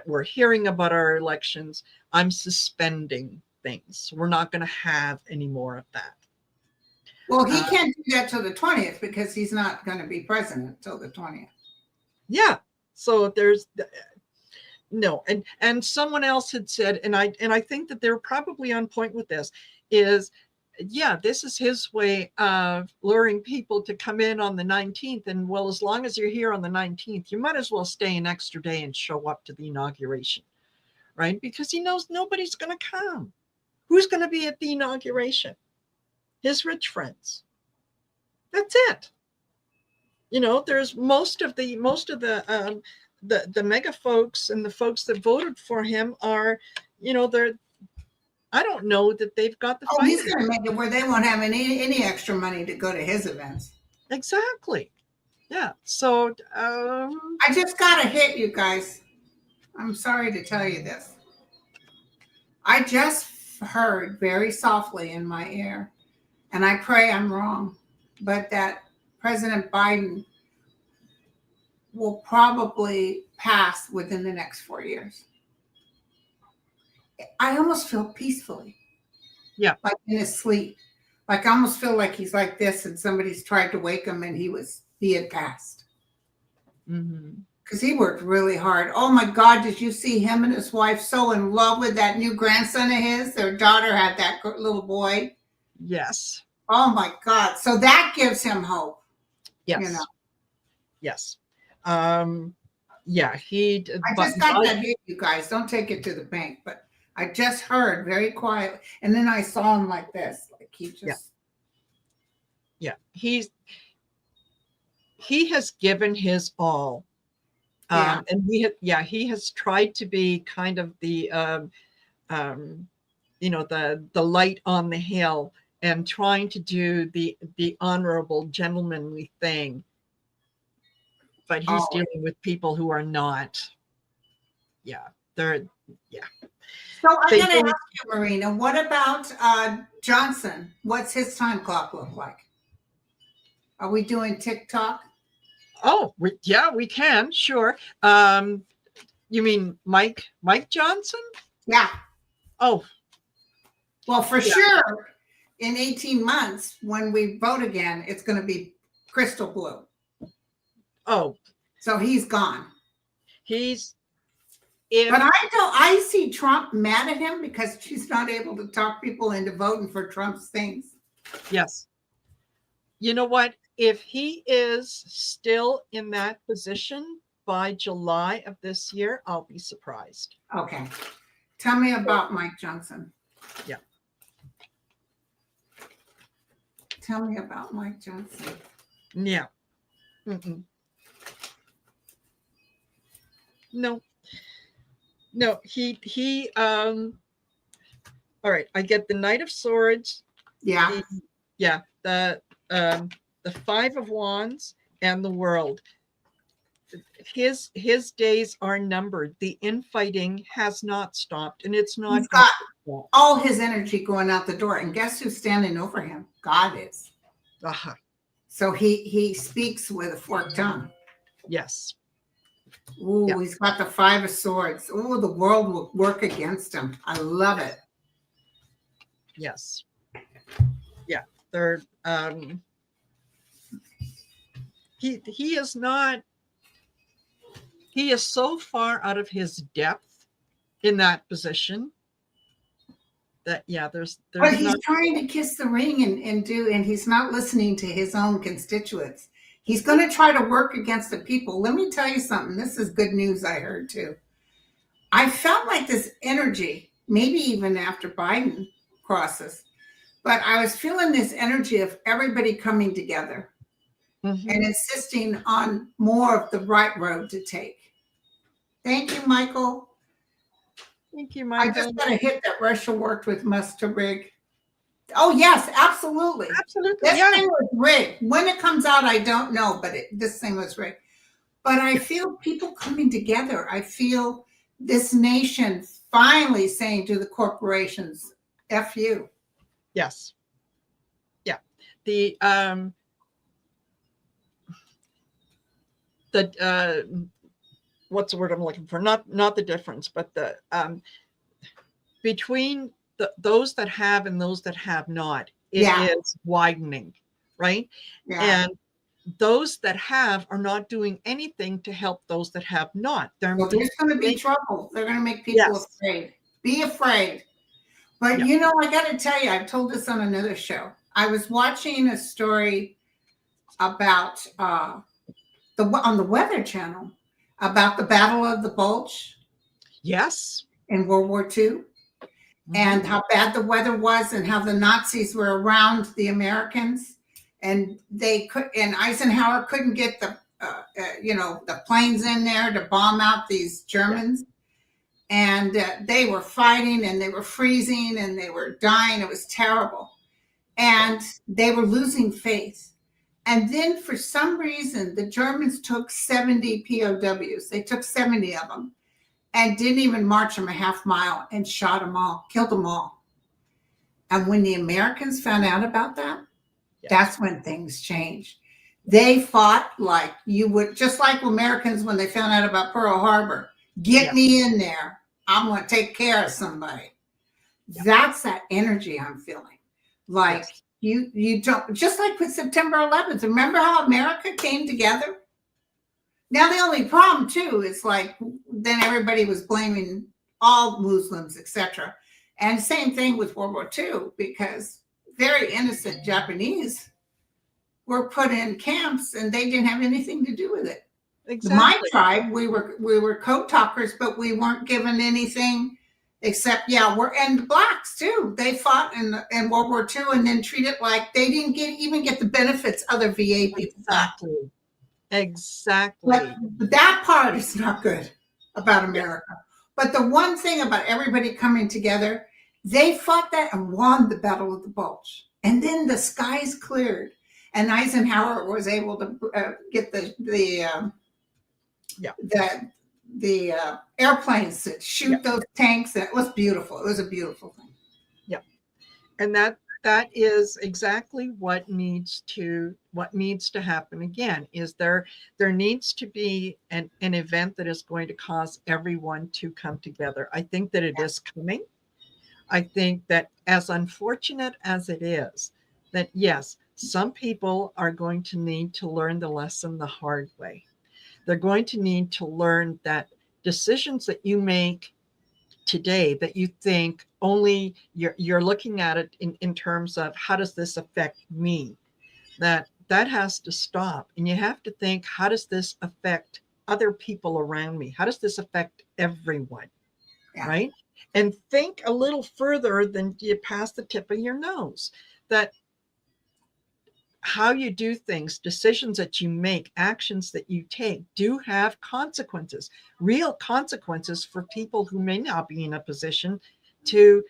we're hearing about our elections. I'm suspending things. We're not going to have any more of that. Well, he can't do that till the 20th because he's not going to be president till the 20th. Yeah. So there's no, and someone else had said, and I think that they're probably on point with this, is yeah, this is his way of luring people to come in on the 19th. And well, as long as you're here on the 19th, you might as well stay an extra day and show up to the inauguration, right? Because he knows nobody's going to come. Who's going to be at the inauguration? His rich friends. That's it. You know, there's most of the mega folks and the folks that voted for him are, you know, I don't know that they've got the Oh, he's going to make it where they won't have any extra money to go to his events. Exactly. Yeah. So I just got a hit, you guys. I'm sorry to tell you this. I just heard very softly in my ear, and I pray I'm wrong, but that President Biden will probably pass within the next 4 years. I almost feel peacefully. Yeah. Like in his sleep. Like I almost feel like he's like this and somebody's tried to wake him and he had passed. Because he worked really hard. Oh my God, did you see him and his wife so in love with that new grandson of his? Their daughter had that little boy. Yes. Oh my God. So that gives him hope. Yes. You know? Yes. Yeah, I just got that hit, you guys. Don't take it to the bank, but I just heard very quiet, and then I saw him like this, like he just. Yeah. He has given his all, and he has tried to be kind of the, you know, the light on the hill, and trying to do the honorable gentlemanly thing. But he's dealing with people who are not. Yeah, they're. Yeah. So I'm going to ask you, Marina, what about Johnson? What's his time clock look like? Are we doing TikTok? Oh, we can, sure. You mean Mike Johnson? Yeah. Oh. Well, for sure, in 18 months, when we vote again, it's going to be crystal blue. Oh. So he's gone. But I see Trump mad at him because she's not able to talk people into voting for Trump's things. Yes. You know what? If he is still in that position, by July of this year, I'll be surprised. Okay. Tell me about Mike Johnson. Yeah. Tell me about Mike Johnson. Yeah. Mm-mm. No. No, he all right, I get the Knight of Swords, Yeah. the Five of Wands and the World. His days are numbered. The infighting has not stopped, and it's not. He's got all his energy going out the door. And guess who's standing over him? God is. Uh-huh. So he speaks with a forked tongue. Yes. Ooh, Yeah. He's got the Five of Swords. Ooh, the world will work against him. I love it. Yes. Yeah. They're he is not. He is so far out of his depth in that position that there's But he's trying to kiss the ring and he's not listening to his own constituents. He's going to try to work against the people. Let me tell you something. This is good news I heard too. I felt like this energy, maybe even after Biden crosses, but I was feeling this energy of everybody coming together and insisting on more of the right road to take. Thank you, Michael. Thank you, Michael. I just got a hit that Russia worked with Muster Rig. Oh, yes, absolutely. Absolutely. This thing was rigged. When it comes out, I don't know, but this thing was rigged. But I feel people coming together. I feel this nation finally saying to the corporations, F you. Yes. Yeah. The what's the word I'm looking for? Not the difference, but the between those that have and those that have not, it is widening, right? Yeah. And those that have are not doing anything to help those that have not. There's going to be trouble. They're going to make people afraid. Be afraid. But I got to tell you, I've told this on another show. I was watching a story about on the Weather Channel about the Battle of the Bulge. Yes. In World War II. And how bad the weather was and how the Nazis were around the Americans. And Eisenhower couldn't get the planes in there to bomb out these Germans. And they were fighting and they were freezing and they were dying. It was terrible. And they were losing faith. And then for some reason, the Germans took 70 POWs. They took 70 of them and didn't even march them a half mile and shot them all, killed them all. And when the Americans found out about that, that's when things changed. They fought like you would, just like Americans when they found out about Pearl Harbor. Get me in there. I'm going to take care of somebody. That's that energy I'm feeling. Like you don't, just like with September 11th. Remember how America came together? Now, the only problem, too, is like then everybody was blaming all Muslims, etc. And same thing with World War II, because very innocent Japanese were put in camps and they didn't have anything to do with it. Exactly. My tribe, we were code talkers, but we weren't given anything except, and the blacks, too. They fought in World War II and then treated like they didn't even get the benefits other VA people got. Exactly. But that part is not good about America. But the one thing about everybody coming together, they fought that and won the Battle of the Bulge. And then the skies cleared, and Eisenhower was able to get the airplanes to shoot those tanks. It was beautiful. It was a beautiful thing. Yeah, and that is exactly what needs to happen again. Is there needs to be an event that is going to cause everyone to come together. I think that it is coming. I think that, as unfortunate as it is, that yes, some people are going to need to learn the lesson the hard way. They're going to need to learn that decisions that you make today, that you think only you're looking at it in terms of how does this affect me, that has to stop. And you have to think, how does this affect other people around me? How does this affect everyone? Yeah. Right? And think a little further than you pass the tip of your nose. That how you do things, decisions that you make, actions that you take do have consequences, real consequences for people who may not be in a position to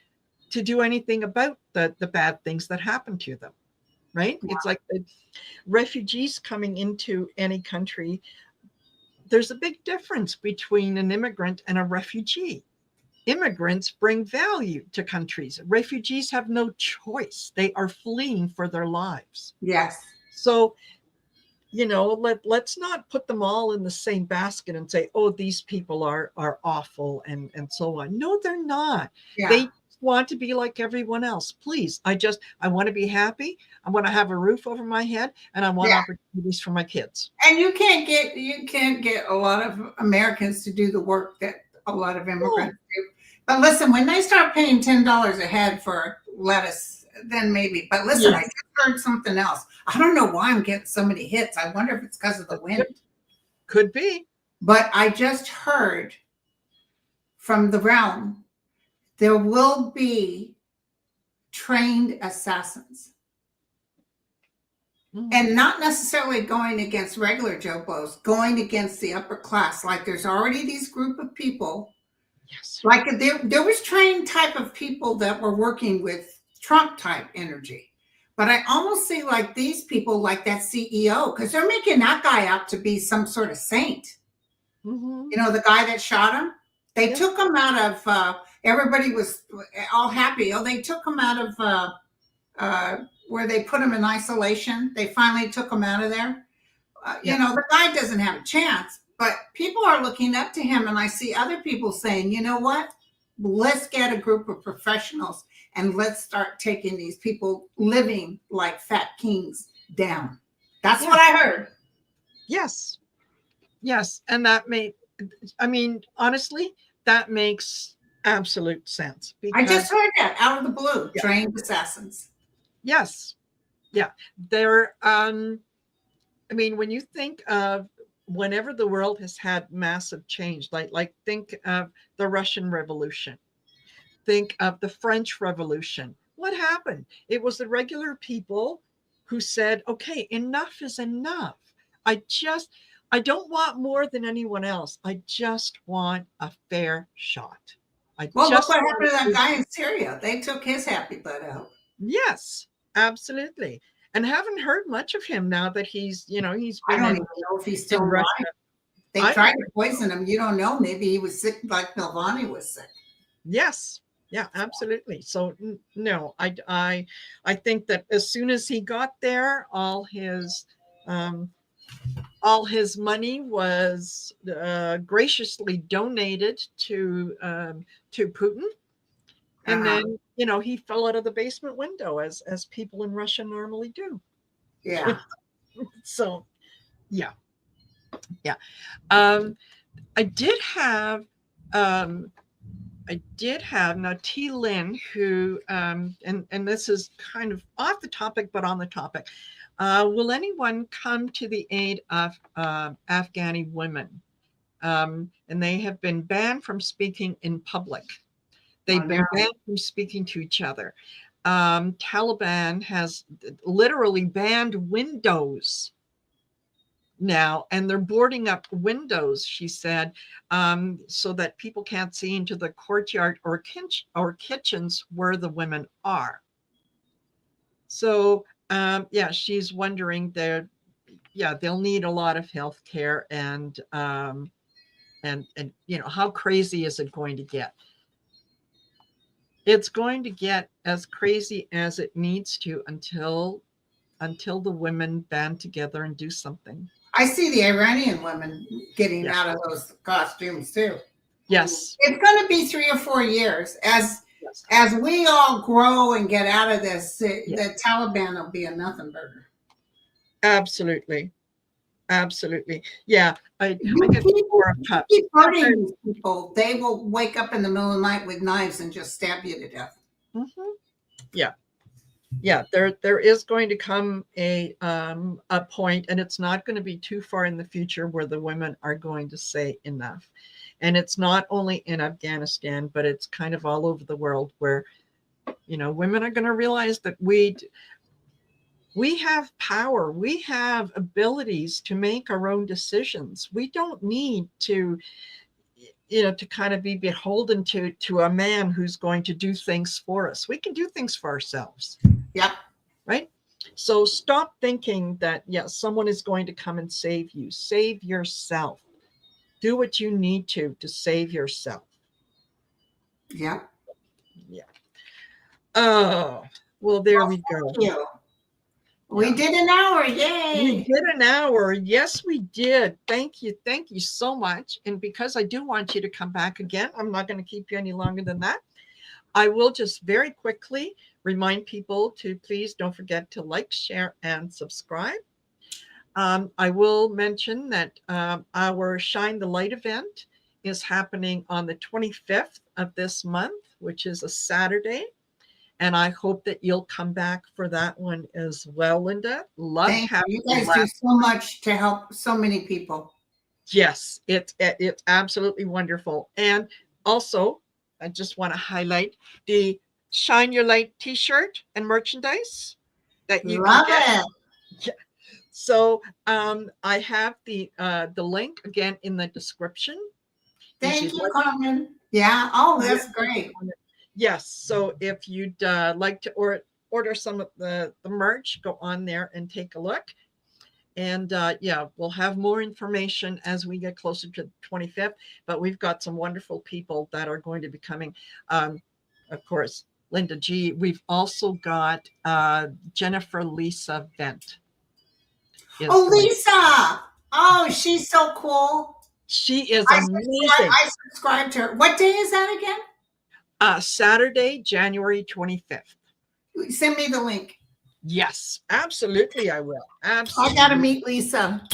do anything about the bad things that happen to them. Right? Yeah. It's like the refugees coming into any country. There's a big difference between an immigrant and a refugee. Immigrants bring value to countries. Refugees have no choice. They are fleeing for their lives. Yes. So, let's not put them all in the same basket and say, oh, these people are awful and so on. No, they're not. Yeah. They want to be like everyone else. Please. I want to be happy. I want to have a roof over my head, and I want opportunities for my kids. And you can't get a lot of Americans to do the work that a lot of immigrants do. But listen, when they start paying $10 a head for lettuce, then maybe. But listen, I just heard something else. I don't know why I'm getting so many hits. I wonder if it's because of the wind. Could be. But I just heard from the realm, there will be trained assassins. Mm-hmm. And not necessarily going against regular Joe Blows, going against the upper class. Like there's already these group of people. Yes. Like there was trained type of people that were working with Trump type energy. But I almost see like these people, like that CEO, because they're making that guy out to be some sort of saint. Mm-hmm. You know, the guy that shot him, they took him out of, everybody was all happy. Oh, they took him out of where they put him in isolation. They finally took him out of there. You know, the guy doesn't have a chance, but people are looking up to him. And I see other people saying, you know what? Let's get a group of professionals and let's start taking these people living like fat kings down. That's what I heard. Yes. Yes. And that honestly, that makes absolute sense. I just heard that out of the blue, trained assassins. Yes. Yeah. They're, when you think of whenever the world has had massive change, like think of the Russian Revolution, think of the French Revolution. What happened? It was the regular people who said, okay, enough is enough. I don't want more than anyone else. I just want a fair shot. Look what happened to that guy in Syria. They took his happy butt out. Yes, absolutely. And haven't heard much of him now that he's been I don't even know if he's still alive. They tried to poison him. You don't know. Maybe he was sick like Milvani was sick. Yes. Yeah, absolutely. So no, I think that as soon as he got there, all his money was graciously donated to Putin, and then he fell out of the basement window as people in Russia normally do. Yeah. So, yeah. I did have now T. Lynn, who and this is kind of off the topic, but on the topic. Will anyone come to the aid of Afghani women? And they have been banned from speaking in public. They've been banned from speaking to each other. Taliban has literally banned windows now, and they're boarding up windows, she said, so that people can't see into the courtyard or kitchens where the women are. So, she's wondering they'll need a lot of health care, and how crazy is it going to get? It's going to get as crazy as it needs to until the women band together and do something. I see the Iranian women getting out of those costumes too. Yes. It's going to be 3 or 4 years as we all grow and get out of this. The Taliban will be a nothing burger. Absolutely. Yeah. Keep hurting these people. They will wake up in the middle of the night with knives and just stab you to death. Mm-hmm. Yeah. Yeah, there is going to come a point, and it's not going to be too far in the future where the women are going to say enough. And it's not only in Afghanistan, but it's kind of all over the world where, women are going to realize that we have power, we have abilities to make our own decisions. We don't need to kind of be beholden to a man who's going to do things for us. We can do things for ourselves. Yep. Right? So stop thinking that, yes, someone is going to come and save you. Save yourself. Do what you need to save yourself. Yep. Yeah. Oh, well, there Well, we go. thank you. We Yeah. did an hour. We Yay. did an hour. Yes, we did. Thank you. Thank you so much. And because I do want you to come back again, I'm not going to keep you any longer than that. I will just very quickly remind people to please don't forget to like, share, and subscribe. I will mention that our Shine the Light event is happening on the 25th of this month, which is a Saturday. And I hope that you'll come back for that one as well, Linda. Loved Thank having you. You you guys do last. so much to help so many people. Yes, it's absolutely wonderful. And also, I just want to highlight the Shine Your Light T-shirt and merchandise that you can Love get. it. Yeah. So I have the link again in the description. If Thank you'd you, like, Carmen. Yeah. Oh, yeah, that's great. yes. So if you'd like to order some of the merch, go on there and take a look. And yeah, we'll have more information as we get closer to the 25th. But we've got some wonderful people that are going to be coming. Of course, Linda G. We've also got Jennifer Lisa Vent is Oh, going. Lisa. Oh, she's so cool. She is amazing. I subscribed to her. What day is that again? Saturday, January 25th. Send me the link. Yes, absolutely. I will. I got to Absolutely. meet Lisa.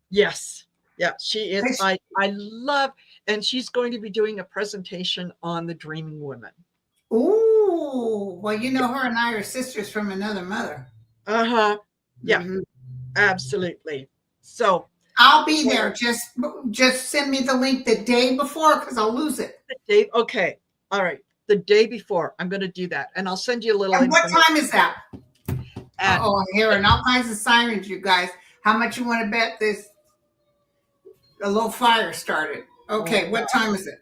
Yes. Yeah, she is. I love, and she's going to be doing a presentation on the Dreaming Woman. Ooh, well, you know, her and I are sisters from another mother. Uh-huh. Yeah, Mhm. absolutely. So I'll be there. Just send me the link the day before because I'll lose it. Dave, okay. All right. The day before, I'm going to do that. And I'll send you a little And what information time is that? at Oh, hearing all kinds of sirens, you guys. How much you want to bet this a little fire started? oh, Okay, what time is it?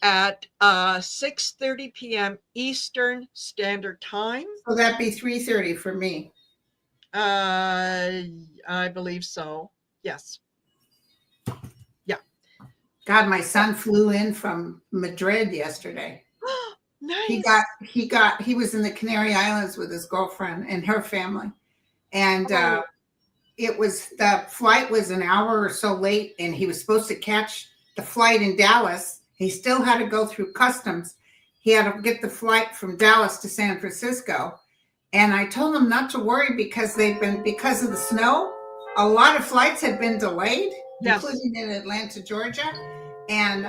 at 6:30 p.m. Eastern Standard Time. So that'd be 3:30 for me. Uh, I believe so. Yes. Yeah. God, my son flew in from Madrid yesterday. Nice. He was in the Canary Islands with his girlfriend and her family. And Oh, the flight was an hour or so late, and he was supposed to catch the flight in Dallas. He still had to go through customs. He had to get the flight from Dallas to San Francisco. And I told him not to worry because because of the snow, a lot of flights had been delayed, yes. including in Atlanta, Georgia. And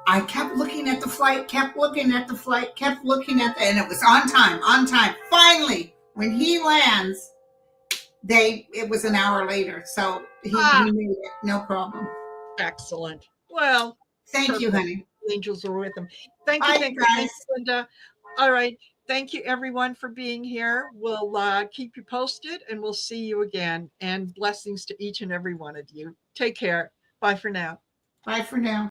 I kept looking at the flight, kept looking at the flight, kept looking at and it was on time, on time. Finally, when he lands, it was an hour later. So Ah, he made it, no problem. excellent. Well, Thank you, perfect. honey. Angels are with him. Thank you, Bye, thank you you, guys. thank you, Linda. All right. Thank you, everyone, for being here. We'll keep you posted and we'll see you again. And blessings to each and every one of you. Take care. Bye for now. Bye for now.